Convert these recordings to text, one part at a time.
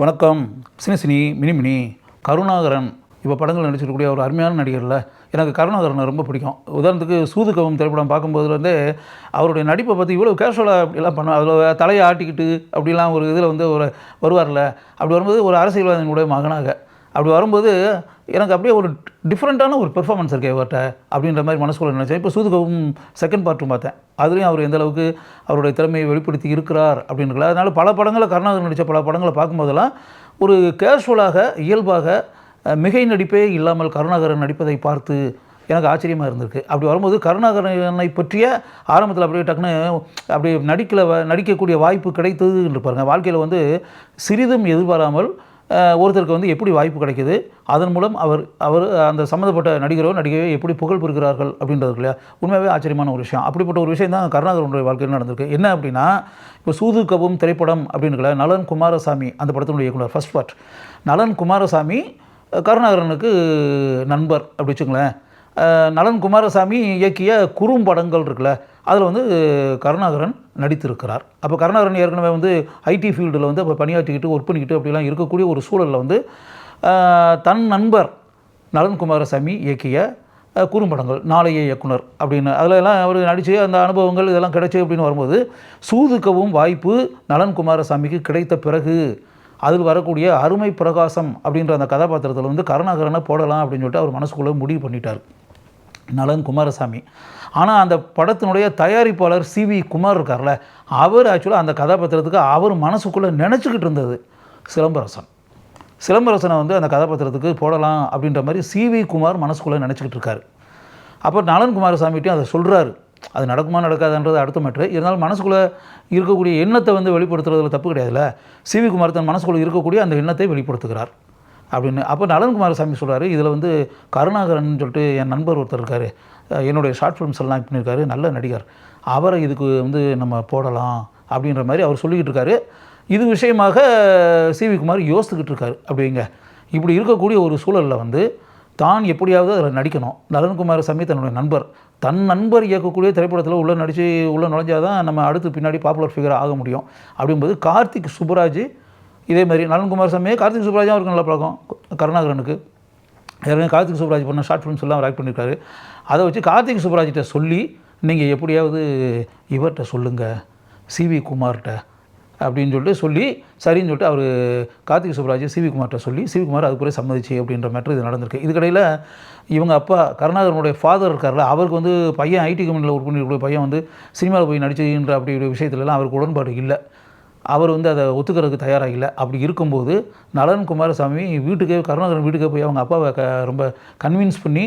வணக்கம். சினி மினிமினி கருணாகரன் இப்போ படங்கள் நடிச்சிருக்கக்கூடிய ஒரு அருமையான நடிகரில் எனக்கு கருணாகரனை ரொம்ப பிடிக்கும். உதாரணத்துக்கு சூதுகவும் திரைப்படம் பார்க்கும்போது அவருடைய நடிப்பை பற்றி இவ்வளோ கேஷுவலாக அப்படிலாம் அதில் தலையை ஆட்டிக்கிட்டு அப்படிலாம் ஒரு இதில் ஒரு வருவார்ல. அப்படி வரும்போது ஒரு அரசியல்வாதியினுடைய மகனாக அப்படி வரும்போது எனக்கு அப்படியே ஒரு டிஃப்ரெண்ட்டான ஒரு பெர்ஃபார்மன்ஸ் இருக்குது இவர்கிட்ட அப்படின்ற மாதிரி மனசுக்குள்ள நினச்சேன். இப்போ சூதுகவும் செகண்ட் பார்ட்டும் பார்த்தேன். அதுலேயும் அவர் எந்தளவுக்கு அவருடைய திறமையை வெளிப்படுத்தி இருக்கிறார் அப்படின்றல. அதனால் பல படங்களில் கருணாகரன் நடித்த பல படங்களை பார்க்கும்போதெல்லாம் ஒரு கேஷுவலாக இயல்பாக மிகை நடிப்பே இல்லாமல் கருணாகரன் நடிப்பதை பார்த்து எனக்கு ஆச்சரியமாக இருந்திருக்கு. அப்படி வரும்போது கருணாகரனை பற்றிய ஆரம்பத்தில் அப்படியே டக்குன்னு அப்படி நடிக்கக்கூடிய வாய்ப்பு கிடைத்ததுன்னு பாருங்க. வாழ்க்கையில் சிறிதும் எதிர்பாராமல் ஒருத்தருக்கு எப்படி வாய்ப்பு கிடைக்கிது, அதன் மூலம் அவர் அந்த சம்மந்தப்பட்ட நடிகரோ நடிகையோ எப்படி புகழ் பெறுகிறார்கள் அப்படின்றது இல்லையா, உண்மையாகவே ஆச்சரியமான ஒரு விஷயம். அப்படிப்பட்ட ஒரு விஷயம் தான் கருணாகரனுடைய வாழ்க்கையில் நடந்திருக்கு. என்ன அப்படின்னா, இப்போ சூதுகவும் திரைப்படம் அப்படின்றல நலன் குமாரசாமி அந்த படத்தினுடைய இயக்குனர் ஃபர்ஸ்ட் பார்ட். நலன் குமாரசாமி கருணாகரனுக்கு நண்பர் அப்படி வச்சுங்களேன். நலன் குமாரசாமி இயக்கிய குறும்படங்கள் இருக்குல்ல, அதில் கருணாகரன் நடித்திருக்கிறார். அப்போ கருணாகரன் ஏற்கனவே ஐடி ஃபீல்டில் அப்போ பணியாற்றிக்கிட்டு ஒர்க் பண்ணிக்கிட்டு அப்படிலாம் இருக்கக்கூடிய ஒரு சூழலில் தன் நண்பர் நலன் குமாரசாமி இயக்கிய குறும்படங்கள் நாளைய இயக்குனர் அப்படின்னு அதிலெல்லாம் அவர் நடித்து அந்த அனுபவங்கள் இதெல்லாம் கிடைச்சி அப்படின்னு வரும்போது சூதுக்கவும் வாய்ப்பு நலன் குமாரசாமிக்கு கிடைத்த பிறகு அதில் வரக்கூடிய அருமை பிரகாசம் அப்படின்ற அந்த கதாபாத்திரத்தில் கருணாகரனை போடலாம் அப்படின்னு சொல்லிட்டு அவர் மனசுக்குள்ளே முடிவு பண்ணிட்டார் நலன் குமாரசாமி. ஆனால் அந்த படத்தினுடைய தயாரிப்பாளர் சிவி குமார் இருக்கார்ல, அவர் ஆக்சுவலாக அந்த கதாபாத்திரத்துக்கு அவர் மனசுக்குள்ளே நினச்சிக்கிட்டு இருந்தது சிலம்பரசனை அந்த கதாபாத்திரத்துக்கு போடலாம் அப்படின்ற மாதிரி சிவி குமார் மனசுக்குள்ளே நினச்சிக்கிட்டு இருக்காரு. அப்போ நலன் குமாரசாமிகிட்டையும் அதை சொல்கிறாரு. அது நடக்குமா நடக்காதுன்றது அடுத்த மேட்ரு. இருந்தாலும் மனசுக்குள்ளே இருக்கக்கூடிய எண்ணத்தை வெளிப்படுத்துறதுல தப்பு கிடையாதுல்ல. சிவி குமார் தன் மனசுக்குள்ளே இருக்கக்கூடிய அந்த எண்ணத்தை வெளிப்படுத்துகிறார் அப்படின்னு. அப்போ நலன் குமாரசாமி சொல்கிறாரு, இதில் கருணாகரன் சொல்லிட்டு என் நண்பர் ஒருத்தர் இருக்கார், என்னுடைய ஷார்ட் ஃபிலிம்ஸ் எல்லாம் பண்ணியிருக்காரு, நல்ல நடிகர், அவரை இதுக்கு நம்ம போடலாம் அப்படின்ற மாதிரி அவர் சொல்லிக்கிட்டு இருக்காரு. இது விஷயமாக சிவி குமார் யோசித்துக்கிட்டு இருக்காரு. அப்படிங்க இப்படி இருக்கக்கூடிய ஒரு சூழலில் தான் எப்படியாவது அதில் நடிக்கணும். நலன் குமாரசாமி தன்னுடைய தன் நண்பர் இயக்கக்கூடிய திரைப்படத்தில் உள்ளே நுழைஞ்சால் தான் நம்ம அடுத்து பின்னாடி பாப்புலர் ஃபிகர் ஆக முடியும். அப்படிங்கும்போது கார்த்திக் சுப்புராஜ் இதே மாதிரி நலன் குமாரசாமியே கார்த்திக் சுப்புராஜும் அவருக்கு நல்ல பழக்கம் கருணாகரனுக்கு. ஏற்கனவே கார்த்திக் சுப்புராஜ் பண்ண ஷார்ட் ஃபிலிம்ஸ் எல்லாம் அவர் ஆக்ட் பண்ணியிருக்காரு. அதை வச்சு கார்த்திக் சுப்புராஜ்கிட்ட சொல்லி நீங்கள் எப்படியாவது இவர்கிட்ட சொல்லுங்கள் சிவி குமார்கிட்ட அப்படின்னு சொல்லி சரின்னு சொல்லிட்டு அவர் கார்த்திக் சுப்புராஜ் சிவி குமார்கிட்ட சொல்லி சிவி குமார் அதுக்குள்ளே சம்மதிச்சு அப்படின்ற மேட்ரு இது நடந்திருக்கு. இதுக்கடையில் இவங்க அப்பா கருணாகரனுடைய ஃபாதர் இருக்கார்ல, அவருக்கு பையன் ஐடி கம்பெனியில் ஒர்க் பண்ணிருக்கூடிய பையன் சினிமாவில் போய் நடிச்சுன்ற அப்படி விஷயத்துலலாம் அவருக்கு உடன்பாடு இல்லை. அவர் அதை ஒத்துக்கிறதுக்கு தயாராக இல்லை. அப்படி இருக்கும்போது நலன் குமாரசாமி கருணாகரன் வீட்டுக்கே போய் அவங்க அப்பாவை ரொம்ப கன்வின்ஸ் பண்ணி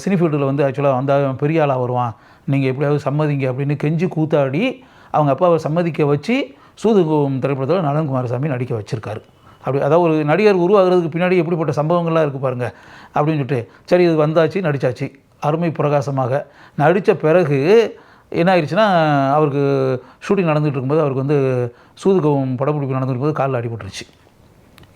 சினி ஃபீல்டில் ஆக்சுவலாக வந்தால் பெரிய ஆளாக வருவான், நீங்கள் எப்படியாவது சம்மதிங்க அப்படின்னு கெஞ்சி கூத்தாடி அவங்க அப்பாவை சம்மதிக்க வச்சு சூதுகவும் திரைப்படத்தில் நலன் குமாரசாமி நடிக்க வச்சுருக்காரு. அப்படி அதாவது ஒரு நடிகர் உருவாகிறதுக்கு பின்னாடி எப்படிப்பட்ட சம்பவங்கள்லாம் இருக்குது பாருங்கள் அப்படின்னு சொல்லிட்டு சரி இது வந்தாச்சு, நடித்தாச்சு, அருமை பிரகாசமாக நடித்த பிறகு என்ன ஆயிடுச்சுன்னா, அவருக்கு ஷூட்டிங் நடந்துகிட்டு இருக்கும்போது அவருக்கு சூதுகவும் படப்பிடிப்பு நடந்துட்டு இருக்கும்போது காலில் அடிபட்டுருச்சு.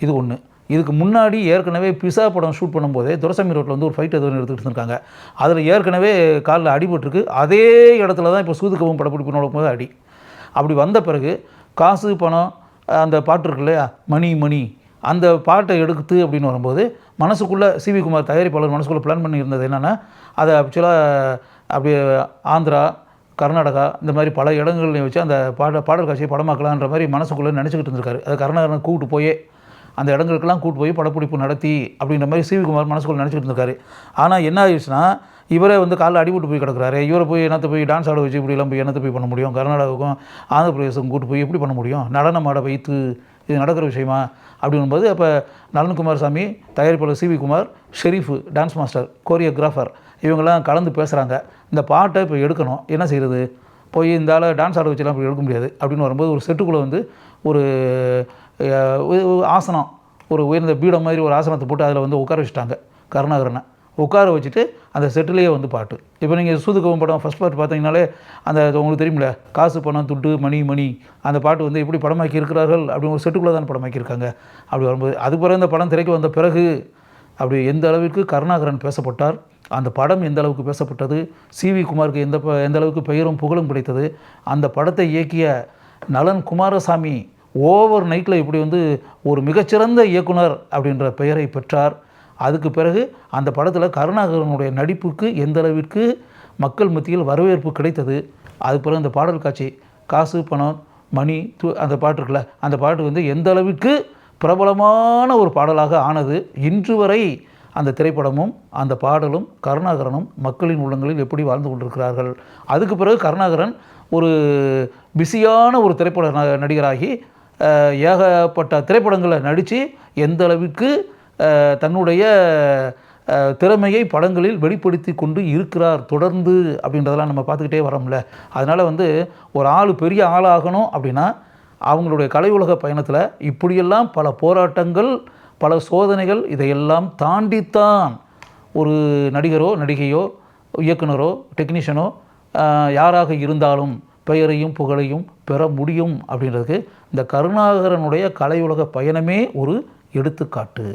இது ஒன்று. இதுக்கு முன்னாடி ஏற்கனவே பிசா படம் ஷூட் பண்ணும்போதே துரசாமி ரோட்டில் ஒரு ஃபைட் எதுவும் எடுத்துகிட்டு இருக்காங்க. அதில் ஏற்கனவே காலில் அடிபட்டுருக்கு. அதே இடத்துல தான் இப்போ சூதுகவும் படப்பிடிப்பு நடக்கும்போது அடி. அப்படி வந்த பிறகு காசு பணம் அந்த பாட்டு இருக்கு இல்லையா, மணி அந்த பாட்டை எடுக்குது அப்படின்னு வரும்போது மனசுக்குள்ளே சிவி குமார் தயாரிப்பாளர் மனசுக்குள்ளே பிளான் பண்ணியிருந்தது என்னென்னா, அதை ஆக்சுவலாக அப்படியே ஆந்திரா கர்நாடகா இந்த மாதிரி பல இடங்கள்லையும் வச்சு அந்த பாடல் காட்சியை படமாக்கலான்ற மாதிரி மனசுக்குள்ளே நினச்சிக்கிட்டு இருந்திருக்காரு. அது கருணாகரனை கூப்பிட்டு போய் அந்த இடங்களுக்கெல்லாம் கூப்பிட்டு போய் படப்பிடிப்பு நடத்தி அப்படின்ற மாதிரி சிவி குமார் மனசுக்குள்ளே நினச்சிக்கிட்டு இருந்திருக்காரு. ஆனால் என்ன ஆயிடுச்சுன்னா, இவரே காலில் அடிபட்டு போய் கிடக்குறாரு. இவரை போய் என்னத்தை போய் டான்ஸ் ஆட வச்சு இப்படிலாம் போய் என்னத்தை போய் பண்ண முடியும்? கர்நாடகாவுக்கும் ஆந்திர பிரதேசம் கூப்பிட்டு போய் எப்படி பண்ண முடியும்? நடனம் ஆட வைத்து இது நடக்கிற விஷயமா அப்படிங்கும்போது அப்போ நலன் குமாரசாமி, தயாரிப்பாளர் CV Kumar, Sherif dance master, choreographer இவங்கெல்லாம் கலந்து பேசுகிறாங்க. இந்த பாட்டை இப்போ எடுக்கணும், என்ன செய்கிறது? போய் இந்த ஆளை டான்ஸ் ஆட வச்சுலாம் இப்படி எடுக்க முடியாது அப்படின்னு வரும்போது ஒரு செட்டுக்குள்ளே ஒரு ஆசனம், ஒரு உயர்ந்த பீடம் மாதிரி ஒரு ஆசனத்தை போட்டு அதில் உட்கார வச்சுட்டாங்க கருணாகரனை. உட்கார வச்சுட்டு அந்த செட்டிலேயே பாட்டு. இப்போ நீங்கள் சூதுகவும் படம் ஃபஸ்ட் பார்ட் பார்த்தீங்கனாலே அந்த உங்களுக்கு தெரியுமில்ல, காசு பணம் துட்டு மணி அந்த பாட்டு எப்படி படமாக்கி இருக்கிறார்கள் அப்படின்னு ஒரு செட்டுக்குள்ளே தான் படமாக்கியிருக்காங்க. அப்படி வரும்போது அது பிறகு இந்த படம் திரைக்கு வந்த பிறகு அப்படி எந்த அளவிற்கு கருணாகரன் பேசப்பட்டார், அந்த படம் எந்த அளவுக்கு பேசப்பட்டது, சிவி குமாருக்கு எந்த அளவுக்கு பெயரும் புகழும் கிடைத்தது, அந்த படத்தை இயக்கிய நலன் குமாரசாமி ஓவர் நைட்டில் இப்படி வந்து ஒரு மிகச்சிறந்த இயக்குனர் அப்படின்ற பெயரை பெற்றார். அதுக்கு பிறகு அந்த படத்தில் கருணாகரனுடைய நடிப்புக்கு எந்த அளவிற்கு மக்கள் மத்தியில் வரவேற்பு கிடைத்தது. அதுக்கு பிறகு அந்த பாடல் காட்சி காசு பணம் மணி அந்த பாட்டு இருக்குல்ல, அந்த பாட்டு வந்து எந்த அளவிற்கு பிரபலமான ஒரு பாடலாக ஆனது. இன்று வரை அந்த திரைப்படமும் அந்த பாடலும் கருணாகரனும் மக்களின் உள்ளங்களில் எப்படி வாழ்ந்து கொண்டிருக்கிறார்கள். அதுக்கு பிறகு கருணாகரன் ஒரு பிஸியான ஒரு திரைப்பட நடிகராகி ஏகப்பட்ட திரைப்படங்களை நடித்து எந்த அளவிற்கு தன்னுடைய திறமையை படங்களில் வெளிப்படுத்தி கொண்டு இருக்கிறார் தொடர்ந்து அப்படின்றதெல்லாம் நம்ம பார்த்துக்கிட்டே வரோம்ல. அதனால் வந்து ஒரு ஆள் பெரிய ஆளாகணும் அப்படின்னா அவங்களுடைய கலை உலக பயணத்தில் இப்படியெல்லாம் பல போராட்டங்கள் பல சோதனைகள் இதையெல்லாம் தாண்டித்தான் ஒரு நடிகரோ நடிகையோ இயக்குனரோ டெக்னீஷியனோ யாராக இருந்தாலும் பெயரையும் புகழையும் பெற முடியும் அப்படின்றதுக்கு இந்த கருணாகரனுடைய கலை உலக பயணமே ஒரு எடுத்துக்காட்டு.